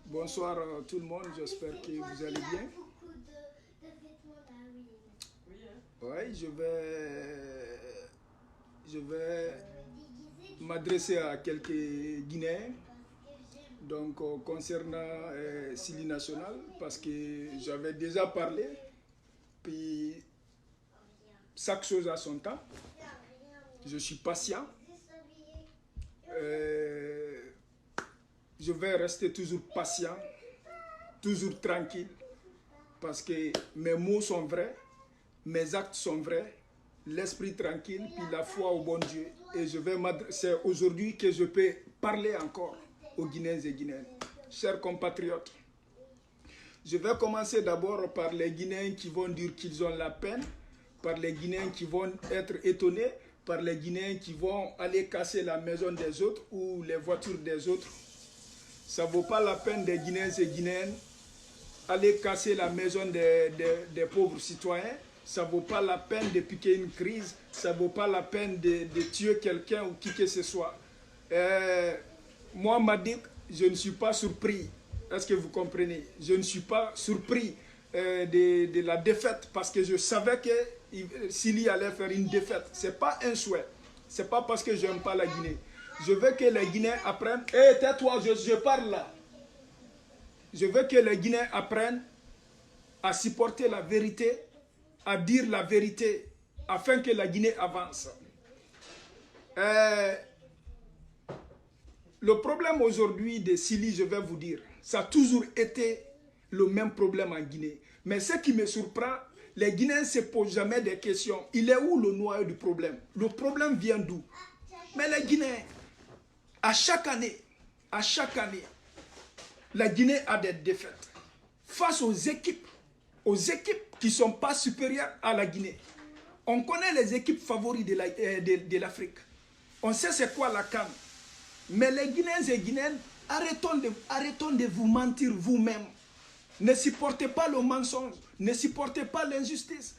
Bonsoir tout le monde, j'espère que vous allez bien. Oui, je vais m'adresser à quelques Guinéens donc concernant Sili National parce que j'avais déjà parlé, puis chaque chose a son temps. Je suis patient. Euh, je vais rester toujours patient, toujours tranquille, parce que mes mots sont vrais, mes actes sont vrais, l'esprit tranquille, puis la foi au bon Dieu. Et c'est aujourd'hui que je peux parler encore aux Guinéens et Guinéennes. Chers compatriotes, je vais commencer d'abord par les Guinéens qui vont dire qu'ils ont la peine, par les Guinéens qui vont être étonnés, par les Guinéens qui vont aller casser la maison des autres ou les voitures des autres. Ça ne vaut pas la peine des Guinéens et Guinéennes aller casser la maison des pauvres citoyens. Ça ne vaut pas la peine de piquer une crise. Ça ne vaut pas la peine de tuer quelqu'un ou qui que ce soit. Moi, Madik, je ne suis pas surpris. Est-ce que vous comprenez? Je ne suis pas surpris de la défaite parce que je savais que Sili allait faire une défaite. Ce n'est pas un souhait. Ce n'est pas parce que je n'aime pas la Guinée. Je veux que les Guinéens apprennent. Hé, tais-toi, je parle là. Je veux que les Guinéens apprennent à supporter la vérité, à dire la vérité, afin que la Guinée avance. Le problème aujourd'hui de Sili, je vais vous dire, ça a toujours été le même problème en Guinée. Mais ce qui me surprend, les Guinéens ne se posent jamais des questions. Il est où le noyau du problème? Le problème vient d'où? Mais les Guinéens, à chaque année, la Guinée a des défaites face aux équipes qui ne sont pas supérieures à la Guinée. On connaît les équipes favorites de l'Afrique. On sait c'est quoi la CAN. Mais les Guinéens et Guinéennes, arrêtons de vous mentir vous-même. Ne supportez pas le mensonge, ne supportez pas l'injustice.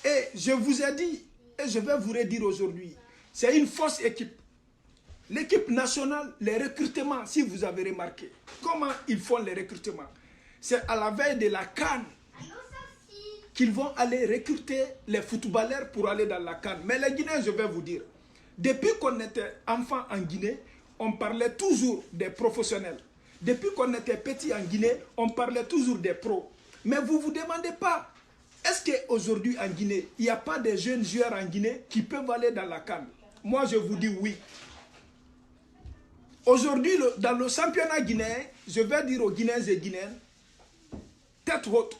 Et je vous ai dit, et je vais vous redire aujourd'hui, c'est une fausse équipe. L'équipe nationale, les recrutements, si vous avez remarqué, comment ils font les recrutements? C'est à la veille de la CAN qu'ils vont aller recruter les footballeurs pour aller dans la CAN. Mais les Guinéens, je vais vous dire, depuis qu'on était enfant en Guinée, on parlait toujours des professionnels. Depuis qu'on était petit en Guinée, on parlait toujours des pros. Mais vous ne vous demandez pas, est-ce qu'aujourd'hui en Guinée, il n'y a pas de jeunes joueurs en Guinée qui peuvent aller dans la CAN? Moi, je vous dis oui. Aujourd'hui, dans le championnat guinéen, je vais dire aux Guinéens et Guinéennes, tête haute,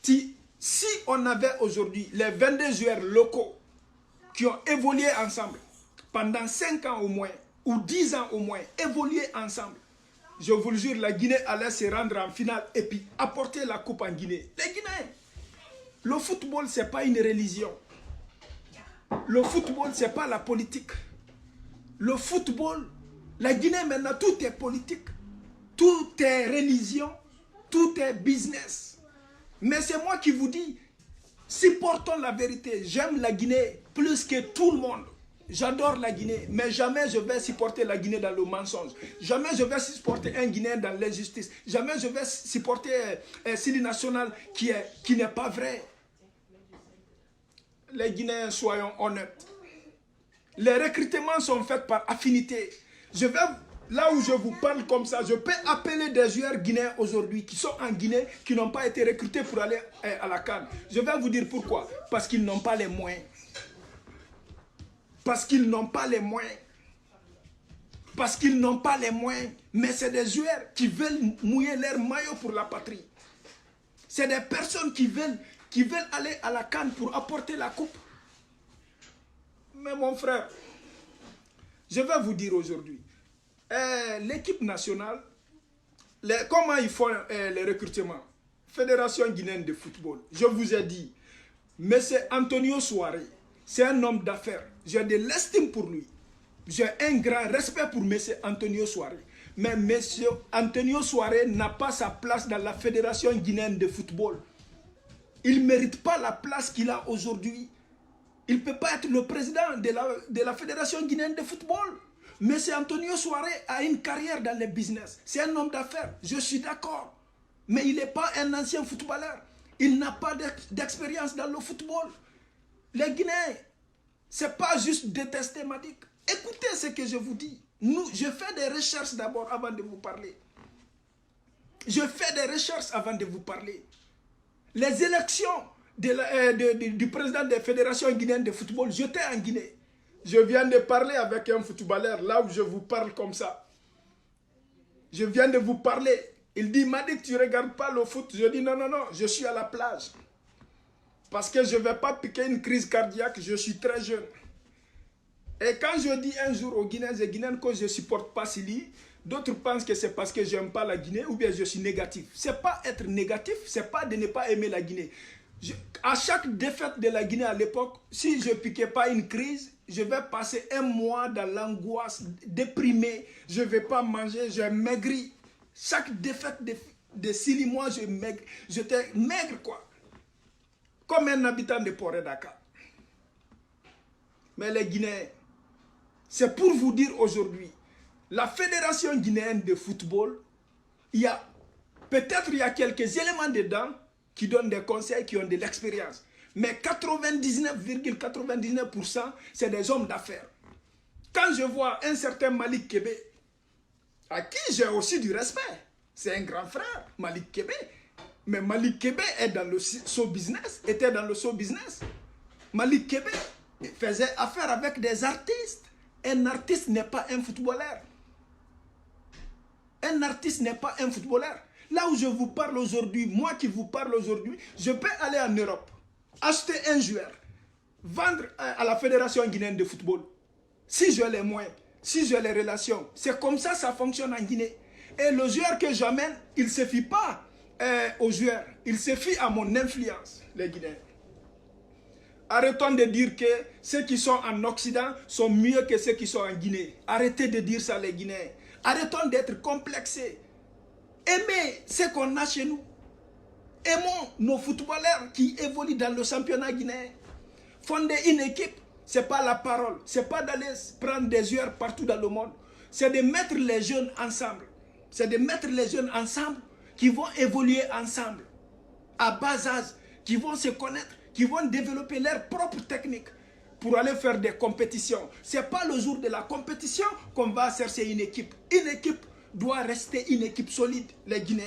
si on avait aujourd'hui les 22 joueurs locaux qui ont évolué ensemble pendant 5 ans au moins, ou 10 ans au moins, évolué ensemble, je vous le jure, la Guinée allait se rendre en finale et puis apporter la coupe en Guinée. Les Guinéens, le football, ce n'est pas une religion. Le football, ce n'est pas la politique. Le football, la Guinée maintenant, tout est politique, tout est religion, tout est business. Mais c'est moi qui vous dis, supportons la vérité. J'aime la Guinée plus que tout le monde. J'adore la Guinée, mais jamais je vais supporter la Guinée dans le mensonge. Jamais je vais supporter un Guinéen dans l'injustice. Jamais je vais supporter Sili National qui n'est pas vrai. Les Guinéens, soyons honnêtes. Les recrutements sont faits par affinité. Là où je vous parle comme ça, je peux appeler des joueurs guinéens aujourd'hui qui sont en Guinée, qui n'ont pas été recrutés pour aller à la CAN. Je vais vous dire pourquoi. Parce qu'ils n'ont pas les moyens. Parce qu'ils n'ont pas les moyens. Parce qu'ils n'ont pas les moyens. Mais c'est des joueurs qui veulent mouiller leur maillot pour la patrie. C'est des personnes qui veulent aller à la CAN pour apporter la coupe. Mais mon frère, je vais vous dire aujourd'hui, l'équipe nationale, comment ils font les recrutements? Fédération guinéenne de football. Je vous ai dit, M. Antonio Souaré, c'est un homme d'affaires. J'ai de l'estime pour lui. J'ai un grand respect pour M. Antonio Souaré. Mais M. Antonio Souaré n'a pas sa place dans la Fédération guinéenne de football. Il ne mérite pas la place qu'il a aujourd'hui. Il ne peut pas être le président de la Fédération guinéenne de football. M. Antonio Souaré a une carrière dans le business. C'est un homme d'affaires, je suis d'accord. Mais il n'est pas un ancien footballeur. Il n'a pas d'expérience dans le football. Les Guinéens, ce n'est pas juste détester Madick. Écoutez ce que je vous dis. Je fais des recherches d'abord avant de vous parler. Je fais des recherches avant de vous parler. Les élections du président des fédérations guinéennes de football, j'étais en Guinée. Je viens de parler avec un footballeur, là où je vous parle comme ça. Je viens de vous parler. Il dit, Madick, tu ne regardes pas le foot. Je dis, non, non, non, je suis à la plage. Parce que je ne vais pas piquer une crise cardiaque, je suis très jeune. Et quand je dis un jour aux Guinéens et Guinéennes que je ne supporte pas Sili, d'autres pensent que c'est parce que je n'aime pas la Guinée ou bien je suis négatif. Ce n'est pas être négatif, ce n'est pas de ne pas aimer la Guinée. À chaque défaite de la Guinée à l'époque, si je ne piquais pas une crise, je vais passer un mois dans l'angoisse, déprimé, je ne vais pas manger, je maigris. Chaque défaite de Sili, moi je maigre, j'étais maigre quoi. Comme un habitant de Port-et-Dakar. Mais les Guinéens, c'est pour vous dire aujourd'hui, la Fédération guinéenne de football, peut-être il y a quelques éléments dedans qui donnent des conseils, qui ont de l'expérience. Mais 99,99%, c'est des hommes d'affaires. Quand je vois un certain Malick Kébé, à qui j'ai aussi du respect, c'est un grand frère, Malick Kébé. Mais Malick Kébé est dans le show business, était dans le show business. Malick Kébé faisait affaire avec des artistes. Un artiste n'est pas un footballeur. Un artiste n'est pas un footballeur. Là où je vous parle aujourd'hui, moi qui vous parle aujourd'hui, je peux aller en Europe, acheter un joueur, vendre à la Fédération guinéenne de football. Si j'ai les moyens, si j'ai les relations, c'est comme ça ça fonctionne en Guinée. Et le joueur que j'amène, il ne se fie pas aux joueurs, il se fie à mon influence, les Guinéens. Arrêtons de dire que ceux qui sont en Occident sont mieux que ceux qui sont en Guinée. Arrêtez de dire ça les Guinéens. Arrêtons d'être complexés. Aimez ce qu'on a chez nous. Aimons nos footballeurs qui évoluent dans le championnat guinéen. Fonder une équipe, ce n'est pas la parole. Ce n'est pas d'aller prendre des joueurs partout dans le monde. C'est de mettre les jeunes ensemble. C'est de mettre les jeunes ensemble qui vont évoluer ensemble. À bas âge, qui vont se connaître, qui vont développer leur propre technique pour aller faire des compétitions. Ce n'est pas le jour de la compétition qu'on va chercher une équipe. Une équipe doit rester une équipe solide, les Guinéens.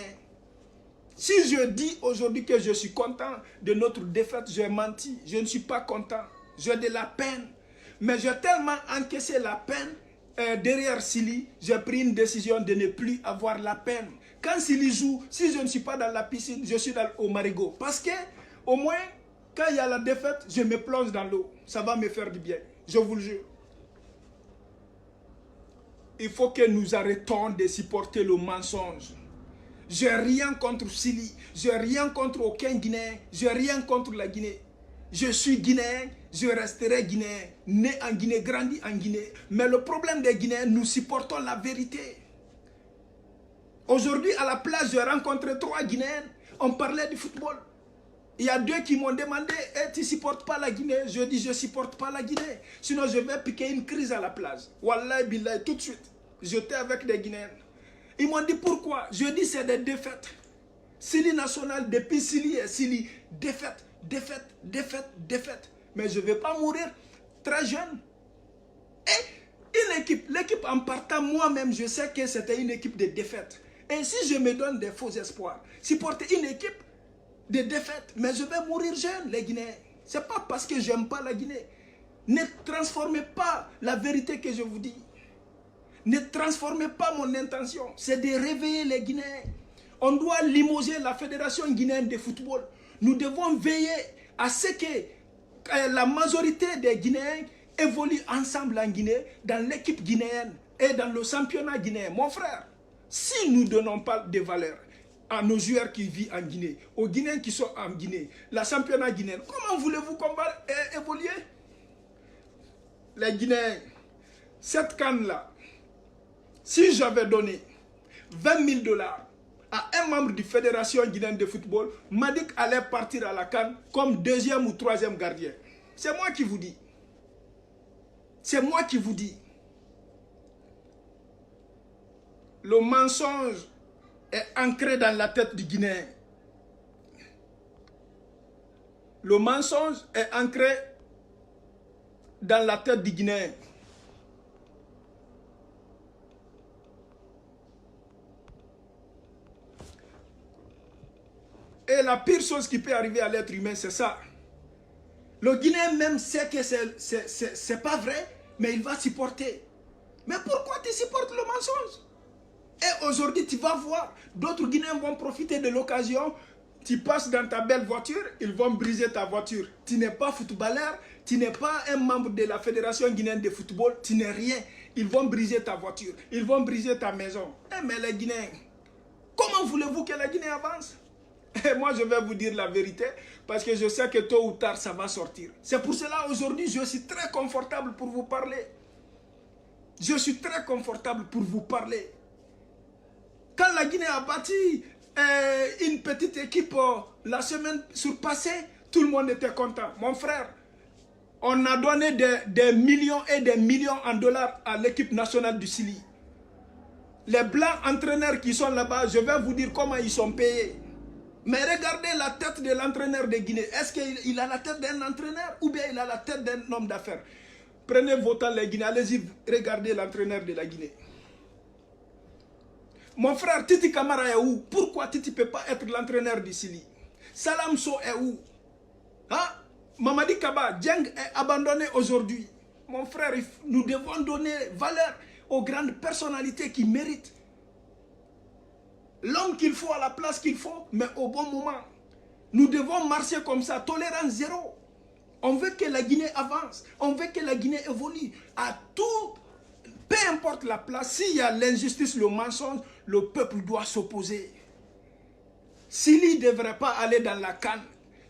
Si je dis aujourd'hui que je suis content de notre défaite, j'ai menti. Je ne suis pas content. J'ai de la peine. Mais j'ai tellement encaissé la peine derrière Sili, j'ai pris une décision de ne plus avoir la peine. Quand Sili joue, si je ne suis pas dans la piscine, je suis au marigot. Parce que, au moins, quand il y a la défaite, je me plonge dans l'eau. Ça va me faire du bien. Je vous le jure. Il faut que nous arrêtons de supporter le mensonge. Je n'ai rien contre Sili. Je n'ai rien contre aucun Guinéen. Je n'ai rien contre la Guinée. Je suis Guinéen. Je resterai Guinéen. Né en Guinée, grandi en Guinée. Mais le problème des Guinéens, nous supportons la vérité. Aujourd'hui, à la plage, j'ai rencontré 3 Guinéens. On parlait du football. Il y a 2 qui m'ont demandé, tu ne supportes pas la Guinée? Je dis, je ne supporte pas la Guinée. Sinon, je vais piquer une crise à la plage. Wallahi billahi, tout de suite. J'étais avec des Guinéens. Ils m'ont dit, pourquoi? Je dis, c'est des défaites. Sili national, depuis Sili et Sili, défaite, défaite, défaite, défaite. Mais je ne vais pas mourir très jeune. Et une équipe, l'équipe en partant, moi-même, je sais que c'était une équipe de défaite. Et si je me donne des faux espoirs, supporter une équipe de défaite, mais je vais mourir jeune, les Guinéens. Ce n'est pas parce que je n'aime pas la Guinée. Ne transformez pas la vérité que je vous dis. Ne transformez pas mon intention. C'est de réveiller les Guinéens. On doit limoger la Fédération guinéenne de football. Nous devons veiller à ce que la majorité des Guinéens évoluent ensemble en Guinée, dans l'équipe guinéenne et dans le championnat guinéen. Mon frère, si nous ne donnons pas de valeur à nos joueurs qui vivent en Guinée, aux Guinéens qui sont en Guinée, la championnat guinéen, comment voulez-vous qu'on va évoluer? Les Guinéens, cette canne-là, si j'avais donné 20 000 $ à un membre de la Fédération guinéenne de football, Madick allait partir à la CAN comme 2e ou 3e gardien. C'est moi qui vous dis. C'est moi qui vous dis. le mensonge est ancré dans la tête du Guinéen. Le mensonge est ancré dans la tête du Guinéen. Et la pire chose qui peut arriver à l'être humain, c'est ça. Le Guinéen même sait que c'est pas vrai, mais il va supporter. Mais pourquoi tu supportes le mensonge? Et aujourd'hui, tu vas voir, d'autres Guinéens vont profiter de l'occasion. Tu passes dans ta belle voiture, ils vont briser ta voiture. Tu n'es pas footballeur, tu n'es pas un membre de la Fédération guinéenne de football, tu n'es rien. Ils vont briser ta voiture, ils vont briser ta maison. Eh mais les Guinéens, comment voulez-vous que la Guinée avance? Et moi, je vais vous dire la vérité, parce que je sais que tôt ou tard, ça va sortir. C'est pour cela, aujourd'hui, je suis très confortable pour vous parler. Je suis très confortable pour vous parler. Quand la Guinée a bâti une petite équipe la semaine surpassée, tout le monde était content. Mon frère, on a donné des millions et des millions en dollars à l'équipe nationale du Chili. Les blancs entraîneurs qui sont là-bas, je vais vous dire comment ils sont payés. Mais regardez la tête de l'entraîneur de Guinée. Est-ce qu'il a la tête d'un entraîneur ou bien il a la tête d'un homme d'affaires? Prenez vos temps les Guinéens, allez-y, regardez l'entraîneur de la Guinée. Mon frère, Titi Camara est où? Pourquoi Titi ne peut pas être l'entraîneur du Chili? Salam So est où? Hein? Mamadi Kaba, Dieng est abandonné aujourd'hui. Mon frère, nous devons donner valeur aux grandes personnalités qui méritent. L'homme qu'il faut à la place qu'il faut, mais au bon moment. Nous devons marcher comme ça, tolérance zéro. On veut que la Guinée avance, on veut que la Guinée évolue. À tout, peu importe la place, s'il y a l'injustice, le mensonge, le peuple doit s'opposer. S'il ne devrait pas aller dans la CAN,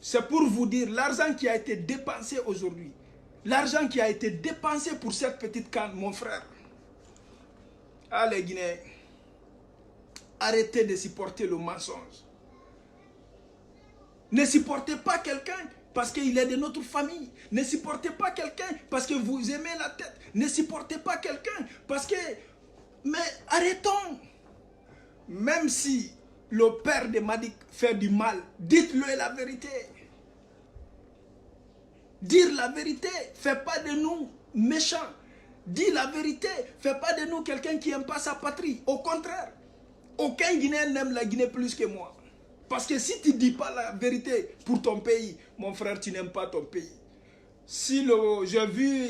c'est pour vous dire l'argent qui a été dépensé aujourd'hui. L'argent qui a été dépensé pour cette petite CAN, mon frère. Ah les Guinéens. Arrêtez de supporter le mensonge. Ne supportez pas quelqu'un parce qu'il est de notre famille. Ne supportez pas quelqu'un parce que vous aimez la tête. Ne supportez pas quelqu'un parce que... Mais arrêtons. Même si le père de Madik fait du mal, dites-le la vérité. Dire la vérité ne fait pas de nous méchants. Dire la vérité ne fait pas de nous quelqu'un qui n'aime pas sa patrie. Au contraire. Aucun Guinéen n'aime la Guinée plus que moi. Parce que si tu ne dis pas la vérité pour ton pays, mon frère, tu n'aimes pas ton pays. Si j'ai vu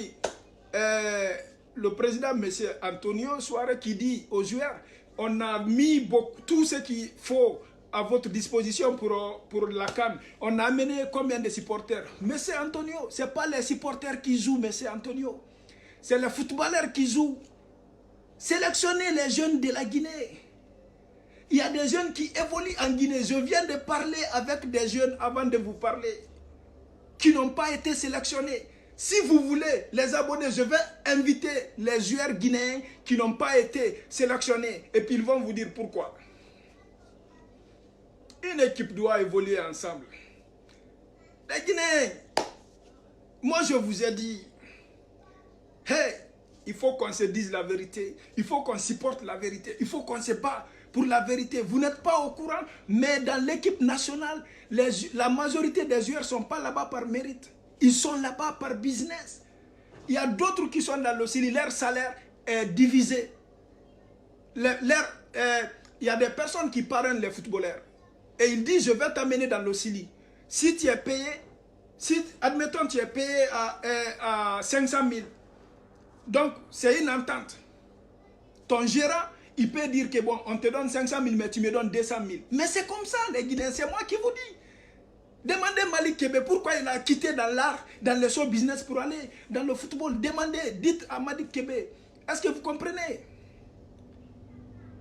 le président, M. Antonio Soare, qui dit aux joueurs, on a mis tout ce qu'il faut à votre disposition pour la CAN. On a amené combien de supporters? M. Antonio, ce n'est pas les supporters qui jouent, M. Antonio. C'est les footballeurs qui jouent. Sélectionnez les jeunes de la Guinée. Il y a des jeunes qui évoluent en Guinée. Je viens de parler avec des jeunes avant de vous parler, qui n'ont pas été sélectionnés. Si vous voulez les abonner, je vais inviter les joueurs guinéens qui n'ont pas été sélectionnés. Et puis ils vont vous dire pourquoi. Une équipe doit évoluer ensemble. Les Guinéens, moi je vous ai dit, hey, il faut qu'on se dise la vérité. Il faut qu'on supporte la vérité. Il faut qu'on se bat pour la vérité. Vous n'êtes pas au courant, mais dans l'équipe nationale, la majorité des joueurs ne sont pas là-bas par mérite. Ils sont là-bas par business. Il y a d'autres qui sont dans le Chili, leur salaire est divisé. Il y a des personnes qui parrainent les footballeurs. Et ils disent, je vais t'amener dans le Chili. Si tu es payé, admettons tu es payé à 500 000. Donc, c'est une entente. Ton gérant, il peut dire que bon, on te donne 500 000, mais tu me donnes 200 000. Mais c'est comme ça, les Guinéens, c'est moi qui vous dis. Demandez Malik Kébé pourquoi il a quitté dans l'art, dans le show business pour aller dans le football. Demandez, dites à Malik Kébé. Est-ce que vous comprenez?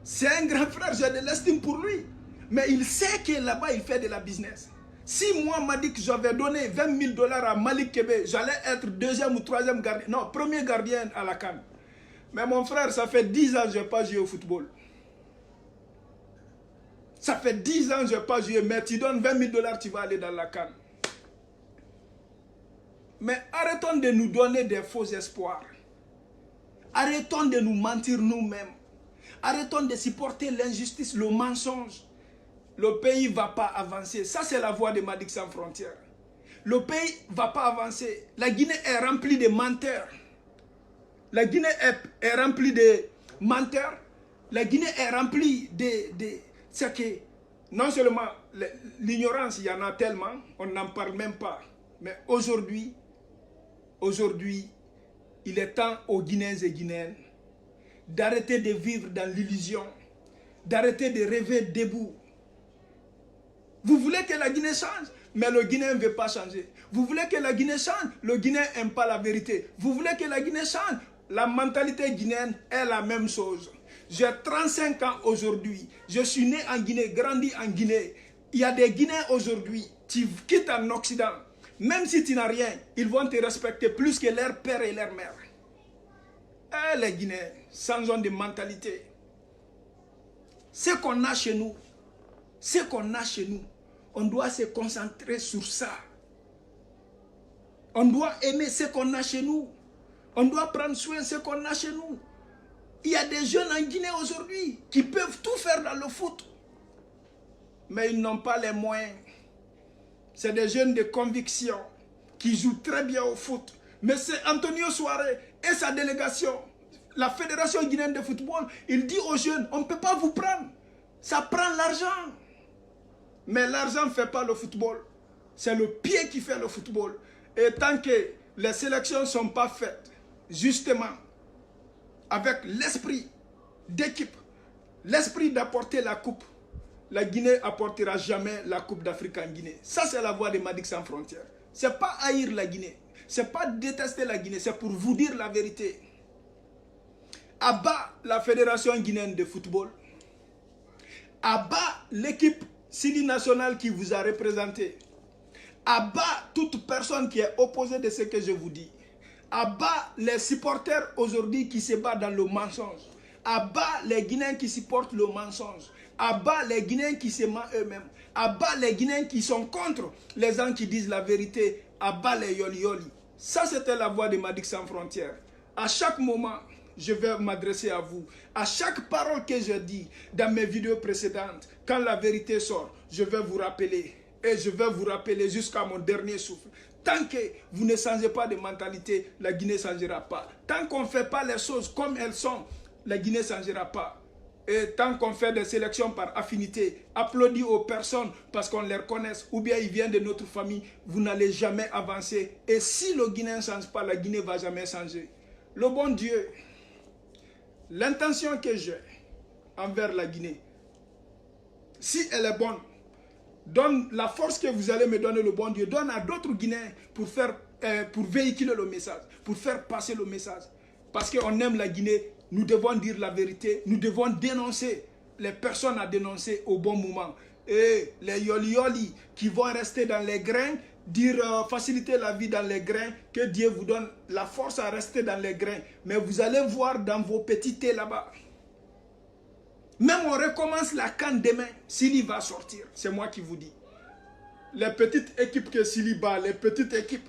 C'est un grand frère, j'ai de l'estime pour lui. Mais il sait que là-bas, il fait de la business. Si moi, Malik, j'avais donné 20 000 $ à Malik Kébé, j'allais être deuxième ou troisième gardien. Non, premier gardien à la CAN. Mais mon frère, ça fait 10 ans que je n'ai pas joué au football. Ça fait 10 ans que je n'ai pas joué, mais tu donnes 20 000 $, tu vas aller dans la CAN. Mais arrêtons de nous donner des faux espoirs. Arrêtons de nous mentir nous-mêmes. Arrêtons de supporter l'injustice, le mensonge. Le pays ne va pas avancer. Ça, c'est la voix de Madic Sans Frontières. Le pays ne va pas avancer. La Guinée est remplie de menteurs. La Guinée est remplie de menteurs. La Guinée est remplie de ce que, non seulement l'ignorance, il y en a tellement, on n'en parle même pas. Mais aujourd'hui, il est temps aux Guinéens et Guinéennes d'arrêter de vivre dans l'illusion, d'arrêter de rêver debout. Vous voulez que la Guinée change, mais le Guinéen ne veut pas changer. Vous voulez que la Guinée change, le Guinéen n'aime pas la vérité. Vous voulez que la Guinée change, la mentalité guinéenne est la même chose. J'ai 35 ans aujourd'hui. Je suis né en Guinée, grandi en Guinée. Il y a des Guinéens aujourd'hui, tu quittes en Occident, même si tu n'as rien, ils vont te respecter plus que leur père et leur mère. Eh, les Guinéens, changeons de mentalité. Ce qu'on a chez nous, on doit se concentrer sur ça. On doit aimer ce qu'on a chez nous. On doit prendre soin de ce qu'on a chez nous. Il y a des jeunes en Guinée aujourd'hui qui peuvent tout faire dans le foot. Mais ils n'ont pas les moyens. C'est des jeunes de conviction qui jouent très bien au foot. Mais c'est Antonio Souaré et sa délégation, la Fédération guinéenne de football, il dit aux jeunes, on ne peut pas vous prendre. Ça prend l'argent. Mais l'argent ne fait pas le football. C'est le pied qui fait le football. Et tant que les sélections ne sont pas faites, justement, avec l'esprit d'équipe, l'esprit d'apporter la coupe, la Guinée apportera jamais la coupe d'Afrique en Guinée. Ça, c'est la voix de Madic Sans Frontières. Ce n'est pas haïr la Guinée. Ce n'est pas détester la Guinée. C'est pour vous dire la vérité. À bas la Fédération guinéenne de football. À bas l'équipe Sili nationale qui vous a représenté. À bas toute personne qui est opposée de ce que je vous dis. À bas les supporters aujourd'hui qui se battent dans le mensonge. À bas les Guinéens qui supportent le mensonge. À bas les Guinéens qui se mentent eux-mêmes. À bas les Guinéens qui sont contre les gens qui disent la vérité. À bas les yoli-yoli. Ça, c'était la voix de Madic Sans Frontières. À chaque moment, je vais m'adresser à vous. À chaque parole que je dis dans mes vidéos précédentes, quand la vérité sort, je vais vous rappeler. Et je vais vous rappeler jusqu'à mon dernier souffle. Tant que vous ne changez pas de mentalité, la Guinée ne changera pas. Tant qu'on ne fait pas les choses comme elles sont, la Guinée ne changera pas. Et tant qu'on fait des sélections par affinité, applaudit aux personnes parce qu'on les reconnaisse, ou bien ils viennent de notre famille, vous n'allez jamais avancer. Et si le Guinéen ne change pas, la Guinée ne va jamais changer. Le bon Dieu, l'intention que j'ai envers la Guinée, si elle est bonne, donne la force que vous allez me donner, le bon Dieu, donne à d'autres Guinéens pour véhiculer le message, pour faire passer le message. Parce qu'on aime la Guinée, nous devons dire la vérité, nous devons dénoncer les personnes à dénoncer au bon moment. Et les yoli-yoli qui vont rester dans les grains, dire faciliter la vie dans les grains, que Dieu vous donne la force à rester dans les grains. Mais vous allez voir dans vos petits thés là-bas. Même on recommence la CAN demain, Sili va sortir. C'est moi qui vous dis. Les petites équipes que Sili bat, les petites équipes,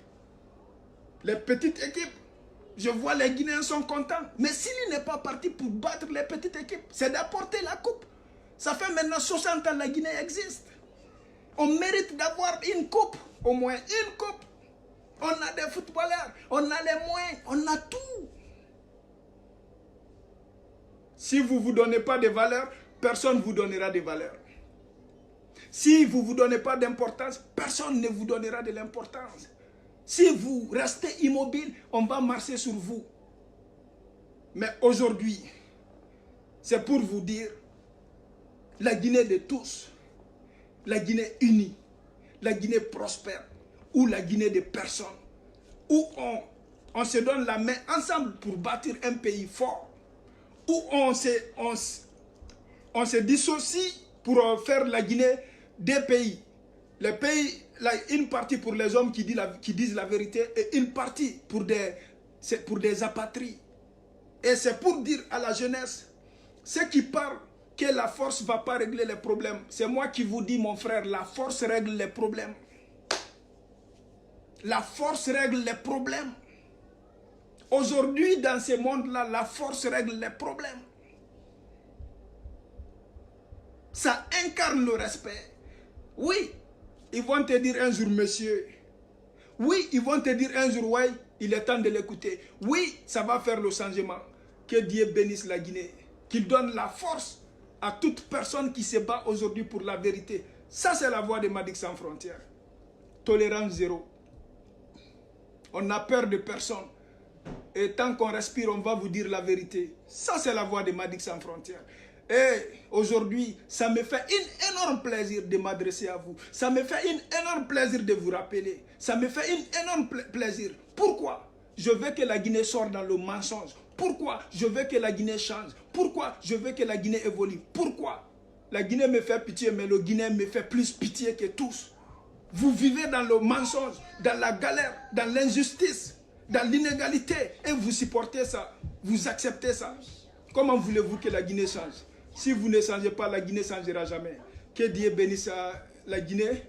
je vois les Guinéens sont contents. Mais Sili n'est pas parti pour battre les petites équipes. C'est d'apporter la coupe. Ça fait maintenant 60 ans que la Guinée existe. On mérite d'avoir une coupe. Au moins une coupe. On a des footballeurs. On a les moyens. On a tout. Si vous ne vous donnez pas de valeur, personne ne vous donnera de valeur. Si vous ne vous donnez pas d'importance, personne ne vous donnera de l'importance. Si vous restez immobile, on va marcher sur vous. Mais aujourd'hui, c'est pour vous dire, la Guinée de tous, la Guinée unie, la Guinée prospère, ou la Guinée de personnes, où on se donne la main ensemble pour bâtir un pays fort, où on se dissocie pour faire la Guinée des pays. Les pays, une partie pour les hommes qui disent la vérité et une partie pour des apatries. Et c'est pour dire à la jeunesse, ceux qui parlent que la force ne va pas régler les problèmes. C'est moi qui vous dis, mon frère, la force règle les problèmes. La force règle les problèmes. Aujourd'hui, dans ce monde-là, la force règle les problèmes. Ça incarne le respect. Oui, ils vont te dire un jour, monsieur. Oui, ils vont te dire un jour, ouais, il est temps de l'écouter. Oui, ça va faire le changement. Que Dieu bénisse la Guinée. Qu'il donne la force à toute personne qui se bat aujourd'hui pour la vérité. Ça, c'est la voix de Madic Sans Frontières. Tolérance zéro. On a peur de personne. Et tant qu'on respire, on va vous dire la vérité. Ça, c'est la voix de Madic Sans Frontières. Et aujourd'hui, ça me fait un énorme plaisir de m'adresser à vous. Ça me fait un énorme plaisir de vous rappeler. Ça me fait un énorme plaisir. Pourquoi? Je veux que la Guinée sorte dans le mensonge. Pourquoi? Je veux que la Guinée change. Pourquoi? Je veux que la Guinée évolue. Pourquoi? La Guinée me fait pitié, mais le Guinéen me fait plus pitié que tous. Vous vivez dans le mensonge, dans la galère, dans l'injustice, dans l'inégalité. Et vous supportez ça. Vous acceptez ça. Comment voulez-vous que la Guinée change? Si vous ne changez pas, la Guinée ne changera jamais. Que Dieu bénisse la Guinée.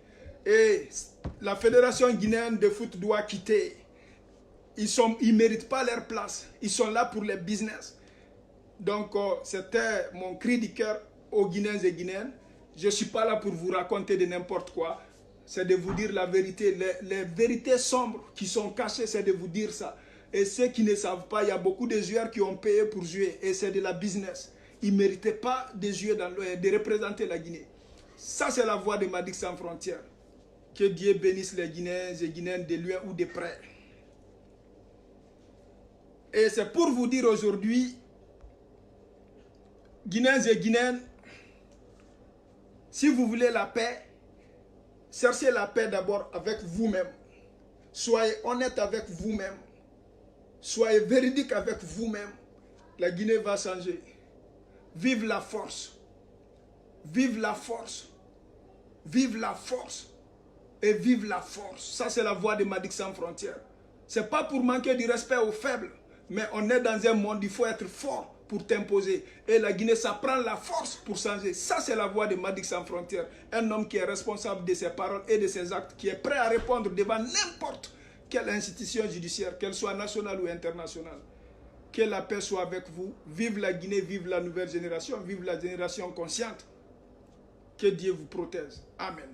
Et la Fédération guinéenne de foot doit quitter. Ils ne méritent pas leur place. Ils sont là pour les business. Donc, c'était mon cri du cœur aux Guinéens et Guinéennes. Je ne suis pas là pour vous raconter de n'importe quoi. C'est de vous dire la vérité. Les vérités sombres qui sont cachées, c'est de vous dire ça. Et ceux qui ne savent pas, il y a beaucoup de joueurs qui ont payé pour jouer. Et c'est de la business. Ils ne méritaient pas de jouer de représenter la Guinée. Ça, c'est la voix de Madic Sans Frontières. Que Dieu bénisse les Guinéens et Guinéennes de loin ou de près. Et c'est pour vous dire aujourd'hui, Guinéens et Guinéennes, si vous voulez la paix, cherchez la paix d'abord avec vous-même. Soyez honnête avec vous-même. Soyez véridique avec vous-même. La Guinée va changer. Vive la force. Vive la force. Vive la force. Et vive la force. Ça, c'est la voix de Madic Sans Frontières. Ce n'est pas pour manquer du respect aux faibles. Mais on est dans un monde, il faut être fort pour t'imposer. Et la Guinée, ça prend la force pour changer. Ça, c'est la voix de Madic Sans Frontières. Un homme qui est responsable de ses paroles et de ses actes, qui est prêt à répondre devant n'importe quelle institution judiciaire, qu'elle soit nationale ou internationale. Que la paix soit avec vous. Vive la Guinée, vive la nouvelle génération, vive la génération consciente. Que Dieu vous protège. Amen.